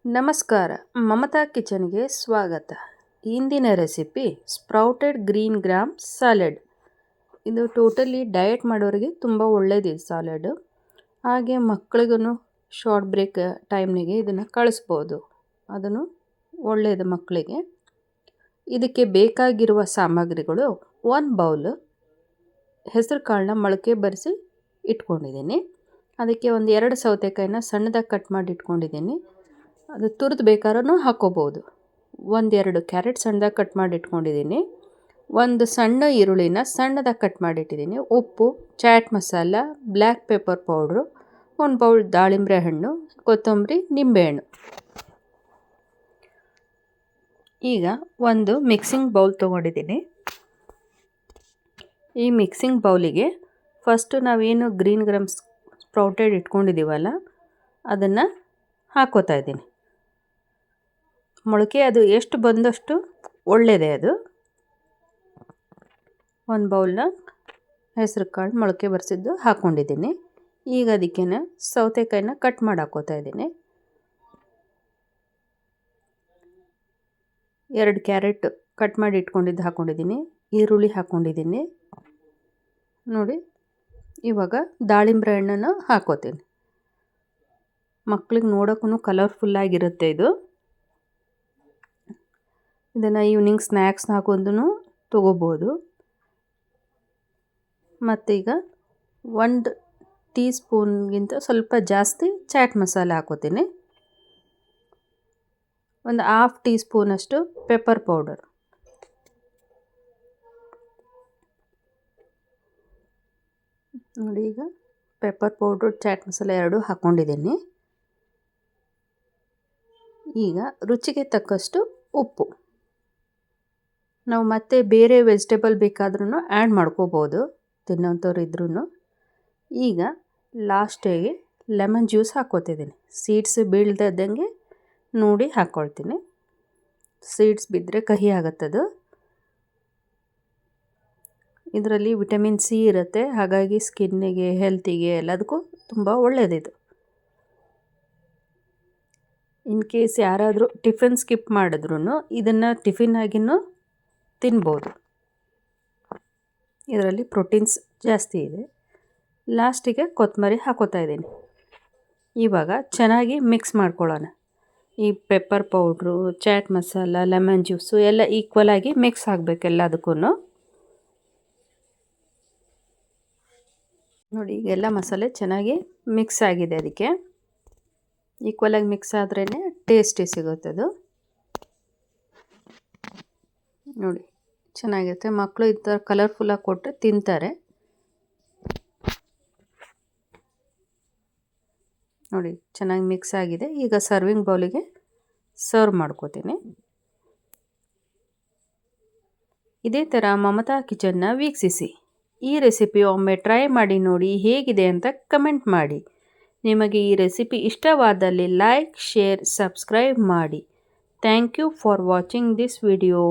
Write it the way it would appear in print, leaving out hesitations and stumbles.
ನಮಸ್ಕಾರ, ಮಮತಾ ಕಿಚನ್ಗೆ ಸ್ವಾಗತ. ಇಂದಿನ ರೆಸಿಪಿ ಸ್ಪ್ರೌಟೆಡ್ ಗ್ರೀನ್ ಗ್ರಾಮ್ ಸಾಲೆಡ್. ಇದು ಟೋಟಲಿ ಡಯಟ್ ಮಾಡೋರಿಗೆ ತುಂಬ ಒಳ್ಳೆಯದು ಸಾಲೆಡ್. ಹಾಗೆ ಮಕ್ಕಳಿಗೂ ಶಾರ್ಟ್ ಬ್ರೇಕ್ ಟೈಮ್ನಿಗೆ ಇದನ್ನು ಕಳಿಸ್ಬೋದು, ಅದನ್ನು ಒಳ್ಳೆಯದು ಮಕ್ಕಳಿಗೆ. ಇದಕ್ಕೆ ಬೇಕಾಗಿರುವ ಸಾಮಗ್ರಿಗಳು: 1 ಬೌಲ್ ಹೆಸರು ಕಾಳನ್ನ ಮೊಳಕೆ ಬರಿಸಿ ಇಟ್ಕೊಂಡಿದ್ದೀನಿ. ಅದಕ್ಕೆ ಒಂದು 2 ಸೌತೆಕಾಯಿನ ಸಣ್ಣದಾಗಿ ಕಟ್ ಮಾಡಿ ಇಟ್ಕೊಂಡಿದ್ದೀನಿ. ಅದು ತುರಿದು ಬೇಕಾದ್ರೂ ಹಾಕ್ಕೋಬೋದು. 1-2 ಕ್ಯಾರೆಟ್ ಸಣ್ಣದಾಗಿ ಕಟ್ ಮಾಡಿ ಇಟ್ಕೊಂಡಿದ್ದೀನಿ. ಒಂದು ಸಣ್ಣ ಈರುಳ್ಳಿನ ಸಣ್ಣದಾಗಿ ಕಟ್ ಮಾಡಿಟ್ಟಿದ್ದೀನಿ. ಉಪ್ಪು, chaat masala, black pepper powder, 1 bowl ದಾಳಿಂಬೆ ಹಣ್ಣು, ಕೊತ್ತಂಬರಿ, ನಿಂಬೆಹಣ್ಣು. ಈಗ ಒಂದು ಮಿಕ್ಸಿಂಗ್ ಬೌಲ್ ತೊಗೊಂಡಿದ್ದೀನಿ. ಈ ಮಿಕ್ಸಿಂಗ್ ಬೌಲಿಗೆ ಫಸ್ಟು ನಾವೇನು ಗ್ರೀನ್ ಗ್ರಾಮ್ ಸ್ಪ್ರೌಟೆಡ್ ಇಟ್ಕೊಂಡಿದ್ದೀವಲ್ಲ ಅದನ್ನು ಹಾಕ್ಕೋತಾ ಇದ್ದೀನಿ. ಮೊಳಕೆ ಅದು ಎಷ್ಟು ಬಂದಷ್ಟು ಒಳ್ಳೆಯದೇ. ಅದು 1 ಬೌಲ್ನ ಹೆಸರು ಕಾಳು ಮೊಳಕೆ ಬರೆಸಿದ್ದು ಹಾಕ್ಕೊಂಡಿದ್ದೀನಿ. ಈಗ ಅದಕ್ಕೆ ಸೌತೆಕಾಯಿನ ಕಟ್ ಮಾಡಿ ಹಾಕ್ಕೋತಾ ಇದ್ದೀನಿ. 2 ಕ್ಯಾರೆಟ್ ಕಟ್ ಮಾಡಿ ಇಟ್ಕೊಂಡಿದ್ದು ಹಾಕ್ಕೊಂಡಿದ್ದೀನಿ. ಈರುಳ್ಳಿ ಹಾಕ್ಕೊಂಡಿದ್ದೀನಿ ನೋಡಿ. ಇವಾಗ ದಾಳಿಂಬೆ ಹಣ್ಣನ್ನು ಹಾಕ್ಕೋತೀನಿ. ಮಕ್ಳಿಗೆ ನೋಡೋಕ್ಕೂ ಕಲರ್ಫುಲ್ಲಾಗಿರುತ್ತೆ ಇದು. ಇದನ್ನು ಈವ್ನಿಂಗ್ ಸ್ನ್ಯಾಕ್ಸ್ ಹಾಕೊಂಡು ತೊಗೋಬೋದು. ಮತ್ತೀಗ 1 ಟೀ ಸ್ಪೂನ್ಗಿಂತ ಸ್ವಲ್ಪ ಜಾಸ್ತಿ ಚಾಟ್ ಮಸಾಲ ಹಾಕೋತೀನಿ. ಒಂದು 1/2 ಟೀ ಸ್ಪೂನಷ್ಟು ಪೆಪ್ಪರ್ ಪೌಡರ್. ನೋಡಿ, ಈಗ ಪೆಪ್ಪರ್ ಪೌಡ್ರು ಚಾಟ್ ಮಸಾಲ 2 ಹಾಕ್ಕೊಂಡಿದ್ದೀನಿ. ಈಗ ರುಚಿಗೆ ತಕ್ಕಷ್ಟು ಉಪ್ಪು. ನಾವು ಮತ್ತೆ ಬೇರೆ ವೆಜಿಟೇಬಲ್ ಬೇಕಾದ್ರೂ ಆ್ಯಡ್ ಮಾಡ್ಕೋಬೋದು, ತಿನ್ನೋಂಥವ್ರು ಇದ್ರೂ. ಈಗ ಲಾಸ್ಟಿಗೆ ಲೆಮನ್ ಜ್ಯೂಸ್ ಹಾಕ್ಕೋತಿದ್ದೀನಿ. ಸೀಡ್ಸ್ ಬೀಳ್ದಂಗೆ ನೋಡಿ ಹಾಕ್ಕೊಳ್ತೀನಿ. ಸೀಡ್ಸ್ ಬಿದ್ದರೆ ಕಹಿ ಆಗುತ್ತದು. ಇದರಲ್ಲಿ ವಿಟಮಿನ್ ಸಿ ಇರುತ್ತೆ, ಹಾಗಾಗಿ ಸ್ಕಿನ್ನಿಗೆ, ಹೆಲ್ತಿಗೆ ಎಲ್ಲದಕ್ಕೂ ತುಂಬ ಒಳ್ಳೆಯದಿದು. ಇನ್ ಕೇಸ್ ಯಾರಾದರೂ ಟಿಫಿನ್ ಸ್ಕಿಪ್ ಮಾಡಿದ್ರೂ ಇದನ್ನು ಟಿಫಿನ್ ಆಗಿನೂ ತಿನ್ಬೋದು. ಇದರಲ್ಲಿ ಪ್ರೋಟೀನ್ಸ್ ಜಾಸ್ತಿ ಇದೆ. ಲಾಸ್ಟಿಗೆ ಕೊತ್ತಂಬರಿ ಹಾಕೋತಾ ಇದ್ದೀನಿ. ಇವಾಗ ಚೆನ್ನಾಗಿ ಮಿಕ್ಸ್ ಮಾಡ್ಕೊಳ್ಳೋಣ. ಈ pepper powder, chaat masala, lemon juice ಎಲ್ಲ ಈಕ್ವಲಾಗಿ ಮಿಕ್ಸ್ ಆಗಬೇಕು ಎಲ್ಲದಕ್ಕೂ. ನೋಡಿ, ಈಗೆಲ್ಲ ಮಸಾಲೆ ಚೆನ್ನಾಗಿ ಮಿಕ್ಸ್ ಆಗಿದೆ. ಅದಕ್ಕೆ ಈಕ್ವಲಾಗಿ ಮಿಕ್ಸ್ ಆದ್ರೇ ಟೇಸ್ಟಿ ಸಿಗುತ್ತದು. ನೋಡಿ, ಚೆನ್ನಾಗಿರುತ್ತೆ. ಮಕ್ಕಳು ಈ ಥರ ಕಲರ್ಫುಲ್ಲಾಗಿ ಕೊಟ್ಟರೆ ತಿಂತಾರೆ. ನೋಡಿ, ಚೆನ್ನಾಗಿ ಮಿಕ್ಸ್ ಆಗಿದೆ. ಈಗ ಸರ್ವಿಂಗ್ ಬೌಲಿಗೆ ಸರ್ವ್ ಮಾಡ್ಕೋತೀನಿ. ಇದೇ ಥರ ಮಮತಾ ಕಿಚನ್ನ ವೀಕ್ಷಿಸಿ. ಈ ರೆಸಿಪಿ ಒಮ್ಮೆ ಟ್ರೈ ಮಾಡಿ ನೋಡಿ, ಹೇಗಿದೆ ಅಂತ ಕಮೆಂಟ್ ಮಾಡಿ. ನಿಮಗೆ ಈ ರೆಸಿಪಿ ಇಷ್ಟವಾದಲ್ಲಿ ಲೈಕ್, ಶೇರ್, ಸಬ್ಸ್ಕ್ರೈಬ್ ಮಾಡಿ. Thank you for watching this video.